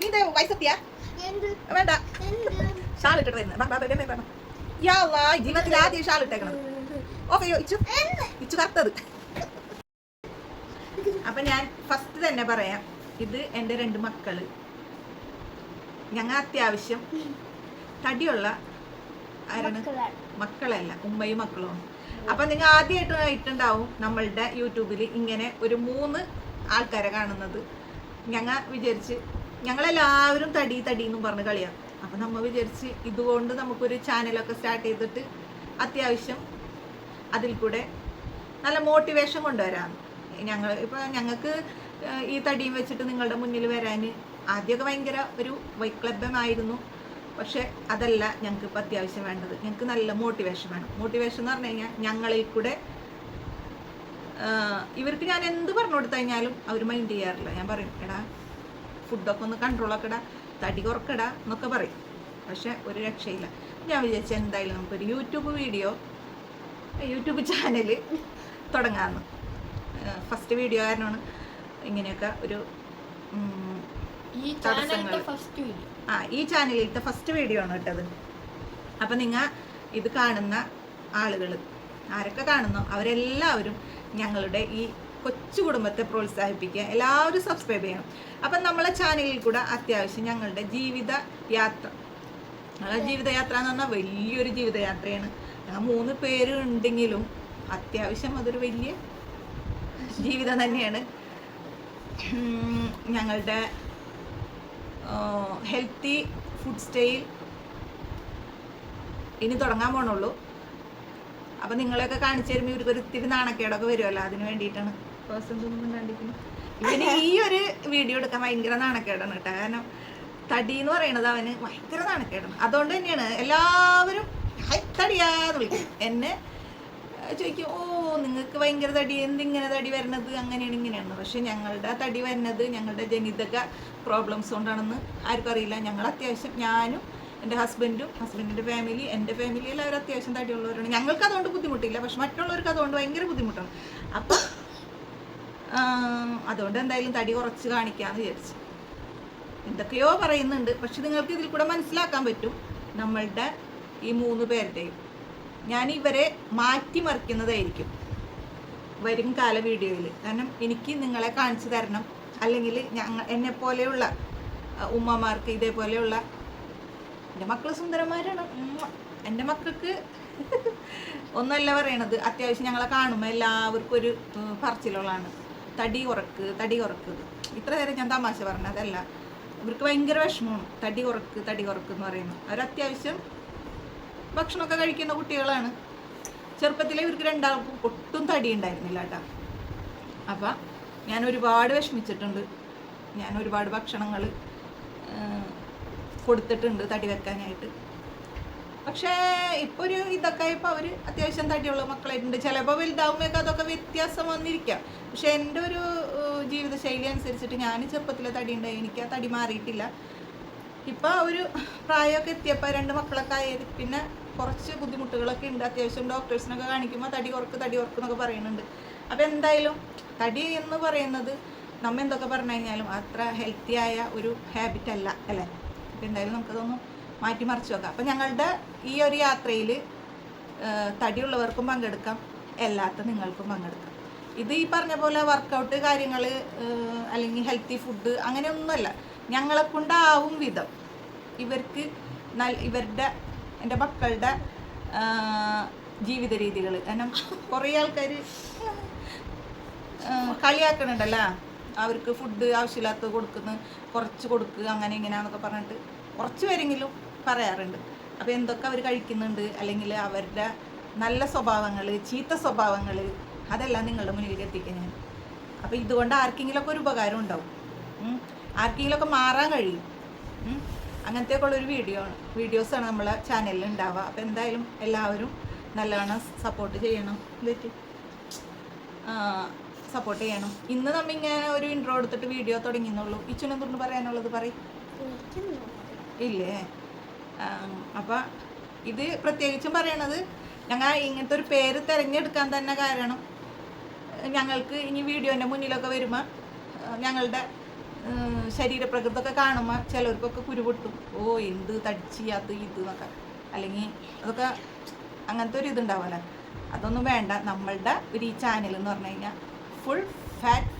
നീ വയസ്സെത്തിയാ വേണ്ട ഷാൾ ഇട്ടിട്ട് വരുന്നത് ജീവിതത്തിൽ ആദ്യം ഷാൾ ഇട്ടേക്കണത് ഓക്കെയോ ഇച്ചു കറുത്തത്. അപ്പൊ ഞാൻ ഫസ്റ്റ് തന്നെ പറയാം, ഇത് എൻ്റെ 2 മക്കള്. ഞങ്ങൾ അത്യാവശ്യം തടിയുള്ള ആരാണ്? മക്കളല്ല, ഉമ്മയും മക്കളും. അപ്പൊ നിങ്ങൾ ആദ്യമായിട്ടുണ്ടാവും നമ്മളുടെ യൂട്യൂബിൽ ഇങ്ങനെ ഒരു 3 ആൾക്കാരെ കാണുന്നത്. ഞങ്ങൾ വിചാരിച്ച് ഞങ്ങളെല്ലാവരും തടി എന്നും പറഞ്ഞ് കളിയാണ്. അപ്പം നമ്മൾ വിചാരിച്ച് ഇതുകൊണ്ട് നമുക്കൊരു ചാനലൊക്കെ സ്റ്റാർട്ട് ചെയ്തിട്ട് അത്യാവശ്യം അതിൽ കൂടെ നല്ല മോട്ടിവേഷൻ കൊണ്ടുവരാം. ഞങ്ങൾക്ക് ഈ തടിയും വെച്ചിട്ട് നിങ്ങളുടെ മുന്നിൽ വരാൻ ആദ്യമൊക്കെ ഭയങ്കര ഒരു വൈക്ലഭ്യമായിരുന്നു. പക്ഷെ അതല്ല ഞങ്ങൾക്ക് ഇപ്പം അത്യാവശ്യം വേണ്ടത്. ഞങ്ങൾക്ക് നല്ല മോട്ടിവേഷൻ വേണം. മോട്ടിവേഷൻ എന്ന് പറഞ്ഞു കഴിഞ്ഞാൽ ഞങ്ങളിൽ കൂടെ ഇവർക്ക് ഞാൻ എന്ത് പറഞ്ഞു കൊടുത്തു കഴിഞ്ഞാലും അവർ മൈൻഡ് ചെയ്യാറില്ല. ഞാൻ പറയും, എടാ ഫുഡൊക്കെ ഒന്ന് കൺട്രോളൊക്കെ ഇടാ, തടി കുറക്കടാ എന്നൊക്കെ പറയും. പക്ഷെ ഒരു രക്ഷയില്ല. ഞാൻ വിചാരിച്ചു എന്തായാലും നമുക്കൊരു യൂട്യൂബ് ചാനൽ തുടങ്ങാമെന്ന്. ഫസ്റ്റ് വീഡിയോ കാരണമാണ് ഇങ്ങനെയൊക്കെ ഒരു ഈ ചാനലിലത്തെ ഫസ്റ്റ് വീഡിയോ ആണ് ഇട്ടത്. അപ്പം നിങ്ങൾ ഇത് കാണുന്ന ആളുകൾ ആരൊക്കെ കാണുന്നോ അവരെല്ലാവരും ഞങ്ങളുടെ ഈ കൊച്ചു കുടുംബത്തെ പ്രോത്സാഹിപ്പിക്കുക. എല്ലാവരും സബ്സ്ക്രൈബ് ചെയ്യണം. അപ്പം നമ്മളെ ചാനലിൽ കൂടെ അത്യാവശ്യം ഞങ്ങളുടെ ജീവിതയാത്ര എന്ന് പറഞ്ഞാൽ വലിയൊരു ജീവിതയാത്രയാണ്. ഞങ്ങൾ 3 പേര് ഉണ്ടെങ്കിലും അത്യാവശ്യം അതൊരു വലിയ ജീവിതം തന്നെയാണ്. ഞങ്ങളുടെ ഹെൽത്തി ഫുഡ് സ്റ്റൈൽ ഇനി തുടങ്ങാൻ പോണുള്ളൂ. അപ്പം നിങ്ങളെയൊക്കെ കാണിച്ചു തരുമ്പോൾ ഇവർക്കൊരു ഇത്തിരി നാണക്കേടൊക്കെ വരുമല്ലോ, അതിന് വേണ്ടിയിട്ടാണ്. പേഴ്സൺസ് കണ്ടിരിക്കുന്നത്. ഇവന് ഈ ഒരു വീഡിയോ എടുക്കാൻ ഭയങ്കര നാണക്കേടാണ് കേട്ടോ. കാരണം തടി എന്ന് പറയുന്നത് അവന് ഭയങ്കര നാണക്കേടാണ്. അതുകൊണ്ട് തന്നെയാണ് എല്ലാവരും തടിയാന്ന് വിളിക്കും. എന്നെ ചോദിക്കും, ഓ നിങ്ങൾക്ക് ഭയങ്കര തടി, എന്തിങ്ങനെ തടി വരുന്നത്, അങ്ങനെയാണ് ഇങ്ങനെയാണ്. പക്ഷെ ഞങ്ങളുടെ തടി വരുന്നത് ഞങ്ങളുടെ ജനിതക പ്രോബ്ലംസ് കൊണ്ടാണെന്ന് ആർക്കും അറിയില്ല. ഞങ്ങൾ അത്യാവശ്യം, ഞാനും എൻ്റെ ഹസ്ബൻഡിൻ്റെ ഫാമിലി, എൻ്റെ ഫാമിലി എല്ലാവരും അത്യാവശ്യം തടിയുള്ളവരാണ്. ഞങ്ങൾക്ക് അതുകൊണ്ട് ബുദ്ധിമുട്ടില്ല. പക്ഷെ മറ്റുള്ളവർക്ക് അതുകൊണ്ട് ഭയങ്കര ബുദ്ധിമുട്ടാണ്. അപ്പം അതുകൊണ്ട് എന്തായാലും തടി കുറച്ച് കാണിക്കാമെന്ന് വിചാരിച്ചു. എന്തൊക്കെയോ പറയുന്നുണ്ട്. പക്ഷെ നിങ്ങൾക്ക് ഇതിൽ കൂടെ മനസ്സിലാക്കാൻ പറ്റും നമ്മളുടെ ഈ 3 പേരുടെയും. ഞാൻ ഇവരെ മാറ്റിമറിക്കുന്നതായിരിക്കും വരും കാല വീഡിയോയിൽ. കാരണം എനിക്ക് നിങ്ങളെ കാണിച്ചു തരണം. അല്ലെങ്കിൽ എന്നെപ്പോലെയുള്ള ഉമ്മമാർക്ക് ഇതേപോലെയുള്ള, എൻ്റെ മക്കൾ സുന്ദരന്മാരാണ്. എൻ്റെ മക്കൾക്ക് ഒന്നല്ല പറയണത്, അത്യാവശ്യം ഞങ്ങളെ കാണുമ്പോൾ എല്ലാവർക്കും ഒരു പറച്ചിലുള്ളതാണ്, തടി കുറക്ക്. ഇത്ര നേരം ഞാൻ തമാശ പറഞ്ഞതല്ല. ഇവർക്ക് ഭയങ്കര വിഷമമാണ് തടി കുറക്ക് എന്ന് പറയുന്നത്. അവരത്യാവശ്യം ഭക്ഷണമൊക്കെ കഴിക്കുന്ന കുട്ടികളാണ്. ചെറുപ്പത്തിലെ ഇവർക്ക് 2 ആൾക്കും ഒട്ടും തടി ഉണ്ടായിരുന്നില്ല കേട്ടോ. അപ്പം ഞാൻ ഒരുപാട് വിഷമിച്ചിട്ടുണ്ട്. ഞാൻ ഒരുപാട് ഭക്ഷണങ്ങൾ കൊടുത്തിട്ടുണ്ട് തടി വെക്കാനായിട്ട്. പക്ഷേ ഇപ്പോൾ ഒരു ഇതൊക്കെ ഇപ്പോൾ അവർ അത്യാവശ്യം തടിയുള്ള മക്കളായിട്ടുണ്ട്. ചിലപ്പോൾ വലുതാവുമ്പോഴൊക്കെ അതൊക്കെ വ്യത്യാസം വന്നിരിക്കാം. പക്ഷെ എൻ്റെ ഒരു ജീവിതശൈലി അനുസരിച്ചിട്ട് ഞാൻ ചെറുപ്പത്തിലെ തടി ഉണ്ടായി, എനിക്ക് ആ തടി മാറിയിട്ടില്ല. ഇപ്പം ഒരു പ്രായമൊക്കെ എത്തിയപ്പോൾ 2 മക്കളൊക്കെ ആയത് പിന്നെ കുറച്ച് ബുദ്ധിമുട്ടുകളൊക്കെ ഉണ്ട്. അത്യാവശ്യം ഡോക്ടേഴ്സിനൊക്കെ കാണിക്കുമ്പോൾ തടി കുറക്ക് എന്നൊക്കെ പറയുന്നുണ്ട്. അപ്പോൾ എന്തായാലും തടി എന്ന് പറയുന്നത് നമ്മൾ എന്തൊക്കെ പറഞ്ഞു കഴിഞ്ഞാലും അത്ര ഹെൽത്തി ആയ ഒരു ഹാബിറ്റ് അല്ല അല്ലേ. അപ്പോൾ എന്തായാലും നമുക്കതൊന്ന് മാറ്റിമറിച്ച് നോക്കാം. അപ്പം ഞങ്ങളുടെ ഈ ഒരു യാത്രയിൽ തടിയുള്ളവർക്കും പങ്കെടുക്കാം, അല്ലാത്ത നിങ്ങൾക്കും പങ്കെടുക്കാം. ഇത് ഈ പറഞ്ഞ പോലെ വർക്കൗട്ട് കാര്യങ്ങൾ അല്ലെങ്കിൽ ഹെൽത്തി ഫുഡ് അങ്ങനെയൊന്നുമല്ല. ഞങ്ങളെ കൊണ്ടാവും വിധം ഇവർക്ക് എൻ്റെ മക്കളുടെ ജീവിത രീതികൾ. കാരണം കുറേ ആൾക്കാർ കളിയാക്കണുണ്ടല്ലോ, അവർക്ക് ഫുഡ് ആവശ്യമില്ലാത്തത് കുറച്ച് കൊടുക്കുക അങ്ങനെ ഇങ്ങനെയാണെന്നൊക്കെ പറഞ്ഞിട്ട് കുറച്ച് പേരെങ്കിലും പറയാറുണ്ട്. അപ്പോൾ എന്തൊക്കെ അവർ കഴിക്കുന്നുണ്ട്, അല്ലെങ്കിൽ അവരുടെ നല്ല സ്വഭാവങ്ങൾ, ചീത്ത സ്വഭാവങ്ങൾ, അതെല്ലാം നിങ്ങളുടെ മുന്നിലേക്ക് എത്തിക്കാൻ ഞാൻ. അപ്പോൾ ഇതുകൊണ്ട് ആർക്കെങ്കിലുമൊക്കെ ഒരു ഉപകാരം ഉണ്ടാവും, ആർക്കെങ്കിലുമൊക്കെ മാറാൻ കഴിയും. അങ്ങനത്തെയൊക്കെയുള്ളൊരു വീഡിയോസാണ് നമ്മളെ ചാനലിൽ ഉണ്ടാവുക. അപ്പോൾ എന്തായാലും എല്ലാവരും നല്ലവണ്ണം സപ്പോർട്ട് ചെയ്യണം, സപ്പോർട്ട് ചെയ്യണം. ഇന്ന് നമ്മിങ്ങനെ ഒരു ഇൻട്രോ എടുത്തിട്ട് വീഡിയോ തുടങ്ങിയെന്നുള്ളൂ. ഇച്ചുനെന്തുകൊണ്ട് പറയാനുള്ളത് പറയും ഇല്ലേ? അപ്പം ഇത് പ്രത്യേകിച്ചും പറയണത്, ഞങ്ങൾ ഇങ്ങനത്തെ ഒരു പേര് തിരഞ്ഞെടുക്കാൻ തന്നെ കാരണം ഞങ്ങൾക്ക് ഇനി വീഡിയോൻ്റെ മുന്നിലൊക്കെ വരുമ്പോൾ ഞങ്ങളുടെ ശരീരപ്രകൃതമൊക്കെ കാണുമ്പോൾ ചിലർക്കൊക്കെ കുരുപൊട്ടും. ഓ എന്ത് തടിച്ച് അത് ഇത് എന്നൊക്കെ, അല്ലെങ്കിൽ അതൊക്കെ അങ്ങനത്തെ ഒരു ഇതുണ്ടാവുമല്ലോ. അതൊന്നും വേണ്ട. നമ്മളുടെ ഒരു ഈ ചാനൽ എന്ന് പറഞ്ഞു കഴിഞ്ഞാൽ full fat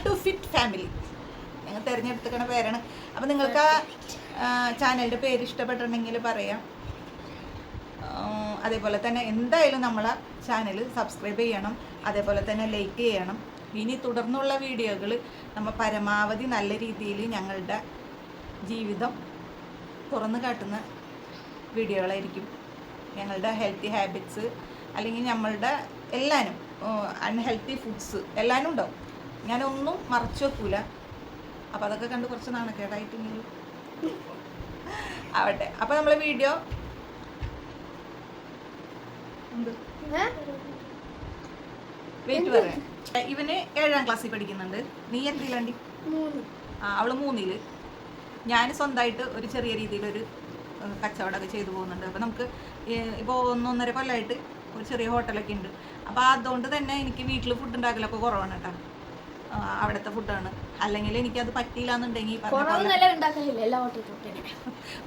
to fit family ഞങ്ങൾ തിരഞ്ഞെടുത്തിരിക്കുന്ന പേരാണ്. അപ്പം നിങ്ങൾക്ക് ആ ചാനലിൻ്റെ പേര് ഇഷ്ടപ്പെട്ടിട്ടുണ്ടെങ്കിൽ പറയാം. അതേപോലെ തന്നെ എന്തായാലും നമ്മളെ ചാനൽ സബ്സ്ക്രൈബ് ചെയ്യണം, അതേപോലെ തന്നെ ലൈക്ക് ചെയ്യണം. ഇനി തുടർന്നുള്ള വീഡിയോകൾ നമ്മൾ പരമാവധി നല്ല രീതിയിൽ ഞങ്ങളുടെ ജീവിതം തുറന്നു കാട്ടുന്ന വീഡിയോകളായിരിക്കും. ഞങ്ങളുടെ ഹെൽത്തി ഹാബിറ്റ്സ് അല്ലെങ്കിൽ നമ്മളുടെ എല്ലാവരും അൺഹെൽത്തി ഫുഡ്സ് എല്ലാവരും ഉണ്ടാവും. ഞാനൊന്നും മറച്ചു വെക്കൂല. അപ്പം അതൊക്കെ കണ്ട് കുറച്ച് നാണക്കേടായിട്ടെങ്കിലും ആവട്ടെ. അപ്പം നമ്മളെ വീഡിയോ വെയിറ്റ് പറയാം. ഇവന് 7ാം ക്ലാസ്സിൽ പഠിക്കുന്നുണ്ട്. നീ എന്തിലാണ്ടി? അവള് 3-ല്. ഞാൻ സ്വന്തമായിട്ട് ഒരു ചെറിയ രീതിയിലൊരു കച്ചവടമൊക്കെ ചെയ്തു പോകുന്നുണ്ട്. അപ്പോൾ നമുക്ക് ഇപ്പോൾ 1-1.5 കൊല്ലമായിട്ട് ഒരു ചെറിയ ഹോട്ടലൊക്കെ ഉണ്ട്. അപ്പോൾ അതുകൊണ്ട് തന്നെ എനിക്ക് വീട്ടിൽ ഫുഡ് ഉണ്ടാക്കലൊക്കെ കുറവാണ് കേട്ടോ. അവിടുത്തെ ഫുഡാണ്. അല്ലെങ്കിൽ എനിക്കത് പറ്റിയില്ല എന്നുണ്ടെങ്കിൽ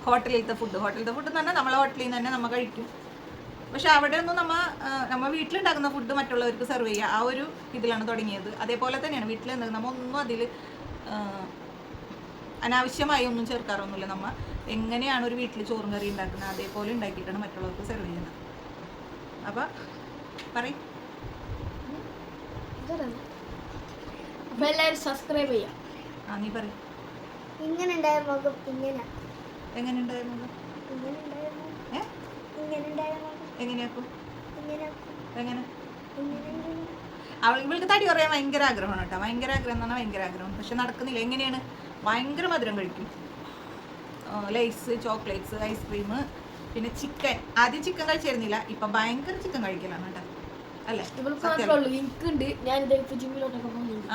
ഹോട്ടലിലത്തെ ഫുഡ് എന്ന് പറഞ്ഞാൽ നമ്മളെ ഹോട്ടലിൽ നിന്ന് തന്നെ നമ്മൾ കഴിക്കും. പക്ഷെ അവിടെ ഒന്നും നമ്മൾ വീട്ടിലുണ്ടാക്കുന്ന ഫുഡ് മറ്റുള്ളവർക്ക് സെർവ് ചെയ്യുക, ആ ഒരു ഇതിലാണ് തുടങ്ങിയത്. അതേപോലെ തന്നെയാണ് വീട്ടിൽ നമ്മൾ ഒന്നും അതിൽ അനാവശ്യമായി ഒന്നും ചേർക്കാറൊന്നുമില്ല. നമ്മൾ എങ്ങനെയാണ് ഒരു വീട്ടിൽ ചോറും കറി ഉണ്ടാക്കുന്നത് അതേപോലെ ഉണ്ടാക്കിയിട്ടാണ് മറ്റുള്ളവർക്ക് സെർവ് ചെയ്യുന്നത്. അപ്പം പറയും. എല്ലാവരും സബ്സ്ക്രൈബ് ചെയ്യാം. നീ പറയും. ഇങ്ങനെ ഉണ്ടായ മുഖം ഇങ്ങനെ. എങ്ങനെ ഉണ്ടായ മുഖം? എങ്ങനെയാക്കും? എങ്ങനെ? ഇവൾക്ക് തടി പറയാൻ ഭയങ്കര ആഗ്രഹമാണ് കേട്ടോ. ഭയങ്കര ആഗ്രഹം എന്ന് പറഞ്ഞാൽ ഭയങ്കര ആഗ്രഹം. പക്ഷെ നടക്കുന്നില്ല. എങ്ങനെയാണ്? ഭയങ്കര മധുരം കഴിക്കും. ലൈസ്, ചോക്ലേറ്റ്സ്, ഐസ്ക്രീം, പിന്നെ ചിക്കൻ. ആദ്യം ചിക്കൻ കഴിച്ചിരുന്നില്ല, ഇപ്പം ഭയങ്കര ചിക്കൻ കഴിക്കലാണ് കേട്ടോ. അല്ലേ?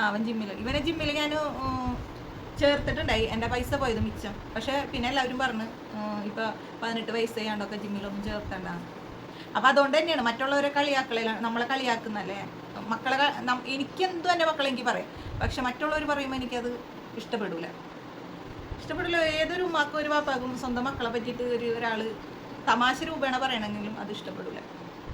അവൻ ജിമ്മിൽ. ഇവനെ ജിമ്മിൽ ഞാൻ ചേർത്തിട്ടുണ്ടായി. എൻ്റെ പൈസ പോയത് മിച്ചം. പക്ഷെ പിന്നെ എല്ലാവരും പറഞ്ഞ് ഇപ്പം 18 വയസ്സ് ചെയ്യാണ്ടൊക്കെ ജിമ്മിലൊന്നും ചേർത്തണ്ടാണ്. അപ്പം അതുകൊണ്ട് തന്നെയാണ് മറ്റുള്ളവരെ നമ്മളെ കളിയാക്കുന്നല്ലേ. മക്കളെ എനിക്കെന്തും എൻ്റെ മക്കളെ എനിക്ക് പറയാം. പക്ഷെ മറ്റുള്ളവർ പറയുമ്പോൾ എനിക്കത് ഇഷ്ടപ്പെടില്ല. ഏതൊരു ഉമ്മാക്കും ഒരു വാപ്പാക്കും സ്വന്തം മക്കളെ പറ്റിയിട്ട് ഒരാൾ തമാശ രൂപേണ പറയണമെങ്കിലും അത് ഇഷ്ടപ്പെടില്ല.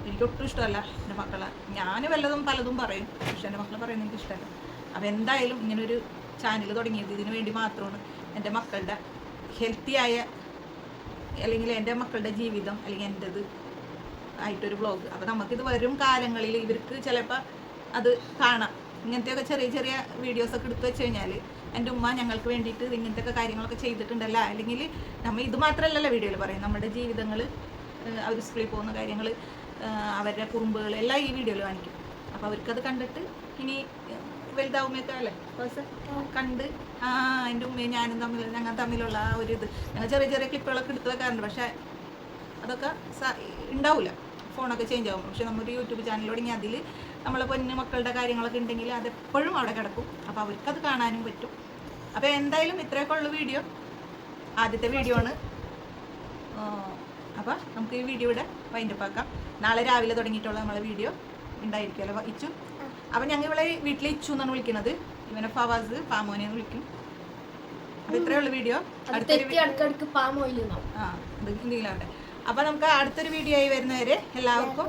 എനിക്കൊട്ടും ഇഷ്ടമല്ല എൻ്റെ മക്കളെ. ഞാൻ പലതും പറയും, പക്ഷെ എൻ്റെ മക്കളെ പറയുന്നത് എനിക്ക് ഇഷ്ടമല്ല. അപ്പോൾ എന്തായാലും ഇങ്ങനൊരു ചാനൽ തുടങ്ങിയത് ഇതിനു വേണ്ടി മാത്രമാണ്. എൻ്റെ മക്കളുടെ ഹെൽത്തിയായ അല്ലെങ്കിൽ എൻ്റെ മക്കളുടെ ജീവിതം അല്ലെങ്കിൽ എൻ്റെത് ആയിട്ടൊരു വ്ളോഗ്. അപ്പോൾ നമുക്കിത് വരും കാലങ്ങളിൽ ഇവർക്ക് ചിലപ്പോൾ അത് കാണാം. ഇങ്ങനത്തെയൊക്കെ ചെറിയ ചെറിയ വീഡിയോസൊക്കെ എടുത്ത് വെച്ച് കഴിഞ്ഞാൽ എൻ്റെ ഉമ്മ ഞങ്ങൾക്ക് വേണ്ടിയിട്ട് ഇങ്ങനത്തെയൊക്കെ കാര്യങ്ങളൊക്കെ ചെയ്തിട്ടുണ്ടല്ലോ. അല്ലെങ്കിൽ നമ്മൾ ഇത് മാത്രമല്ലല്ലോ വീഡിയോയിൽ പറയും. നമ്മുടെ ജീവിതങ്ങൾ, അവർ സ്കൂളിൽ പോകുന്ന കാര്യങ്ങൾ, അവരുടെ കുറുമ്പുകൾ എല്ലാം ഈ വീഡിയോയിൽ കാണിക്കും. അപ്പോൾ അവർക്കത് കണ്ടിട്ട് ഇനി വലുതാവുമ്പോഴൊക്കെ അല്ലേ കണ്ട് എൻ്റെ ഉമ്മയും ഞാനും ഞങ്ങൾ തമ്മിലുള്ള ആ ഒരു ഇത് ഞങ്ങൾ ചെറിയ ചെറിയ ക്ലിപ്പുകളൊക്കെ എടുത്ത് വെക്കാറുണ്ട്. പക്ഷേ അതൊക്കെ ഉണ്ടാവില്ല, ഫോണൊക്കെ ചേഞ്ച് ആകും. പക്ഷെ നമ്മുടെ യൂട്യൂബ് ചാനൽ തുടങ്ങി അതിൽ നമ്മളെ പൊന്നു മക്കളുടെ കാര്യങ്ങളൊക്കെ ഉണ്ടെങ്കിൽ അതെപ്പോഴും അവിടെ കിടക്കും. അപ്പോൾ അവർക്കത് കാണാനും പറ്റും. അപ്പോൾ എന്തായാലും ഇത്രയൊക്കെ ഉള്ള വീഡിയോ, ആദ്യത്തെ വീഡിയോ ആണ്. അപ്പോൾ നമുക്ക് ഈ വീഡിയോ ഇവിടെ വൈൻഡപ്പ് ആക്കാം. നാളെ രാവിലെ തുടങ്ങിയിട്ടുള്ള നമ്മളെ വീഡിയോ ഉണ്ടായിരിക്കുമല്ലോ ഇച്ചു. അപ്പം ഞങ്ങൾ ഇവിടെ വീട്ടിൽ ഇച്ചു എന്നാണ് വിളിക്കുന്നത്. ഇവനെ ഫവാസ് പാമോനെന്ന് വിളിക്കും. അപ്പോൾ ഇത്രയുള്ള വീഡിയോ. എന്തെങ്കിലും ആവട്ടെ. അപ്പോൾ നമുക്ക് അടുത്തൊരു വീഡിയോ ആയി വരുന്നവരെ എല്ലാവർക്കും